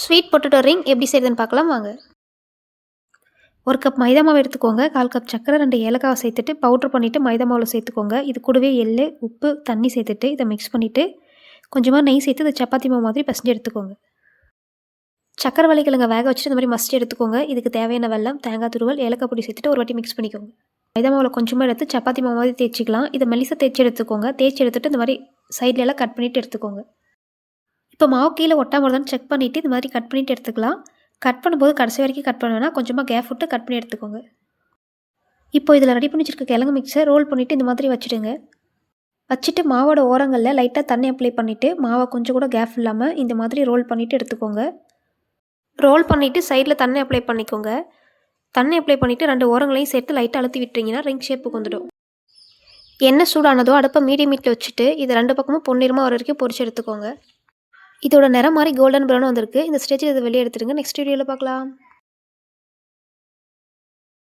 Sweet potato ring எப்படி செய்யுதுன்னு பார்க்கலாம் வாங்க. 1 கப் மைதா மாவு எடுத்துக்கோங்க. 1/4 கப் சர்க்கரை, 2 ஏலக்காவை சேர்த்துட்டு பவுடர் பண்ணிவிட்டு மைதா மாவில் சேர்த்துக்கோங்க. இது கூடவே எள்ளு, உப்பு, தண்ணி சேர்த்துட்டு இதை மிக்ஸ் பண்ணிவிட்டு கொஞ்சமாக நெய் சேர்த்து இதை சப்பாத்தி மாவு மாதிரி பிசைஞ்சு எடுத்துக்கோங்க. சக்கரை வள்ளிக்கிழங்க வேக வச்சுட்டு இந்த மாதிரி மசிச்சு எடுத்துக்கோங்க. இதுக்கு தேவையான வெல்லம், தேங்காய் துருவல், ஏலக்காய் பொடி சேர்த்துட்டு ஒரு வாட்டி மிக்ஸ் பண்ணிக்கோங்க. மைதா மாவில் கொஞ்சமாக எடுத்து சப்பாத்தி மாவு மாதிரி தேய்ச்சிக்கலாம். இதை மெலிசாக தேய்ச்சி எடுத்துக்கோங்க. தேய்ச்சி எடுத்துகிட்டு இந்த மாதிரி சைட்லலாம் கட் பண்ணிவிட்டு எடுத்துக்கோங்க. இப்போ மாவு கீழே ஒட்டாம வருதான்னு செக் பண்ணிவிட்டு இது மாதிரி கட் பண்ணிவிட்டு எடுத்துக்கலாம். கட் பண்ணும்போது கடைசி வரைக்கும் கட் பண்ண வேணாம், கொஞ்சமாக கேப் விட்டு கட் பண்ணி எடுத்துக்கோங்க. இப்போ இதில் ரெடி பண்ணி வச்சுருக்க கிழங்கு மிக்ஸை ரோல் பண்ணிவிட்டு இந்த மாதிரி வச்சுடுங்க. வச்சுட்டு மாவோட ஓரங்களில் லைட்டாக தண்ணி அப்ளை பண்ணிவிட்டு மாவை கொஞ்சம் கூட கேப் இல்லாமல் இந்த மாதிரி ரோல் பண்ணிவிட்டு எடுத்துக்கோங்க. ரோல் பண்ணிவிட்டு சைடில் தண்ணி அப்ளை பண்ணிக்கோங்க. தண்ணி அப்ளை பண்ணிவிட்டு 2 ஓரங்களையும் சேர்த்து லைட்டாக அழுத்தி விட்டுறீங்கன்னா ரிங் ஷேப்புக்கு வந்துடும். எண்ணெய் சூடானதோ அடுப்பை மீடியம் ஹீட்டில் வச்சுட்டு இது 2 பக்கமும் பொன்னிறமாக வர வரைக்கும் பொரிச்சு எடுத்துக்கோங்க. இதோட நிறம் மாதிரி கோல்டன் ப்ரௌன் வந்திருக்கு. இந்த ஸ்டேஜில் இதை வெளியே எடுத்துடுங்க. நெக்ஸ்ட் வீடியோவில் பார்க்கலாம்.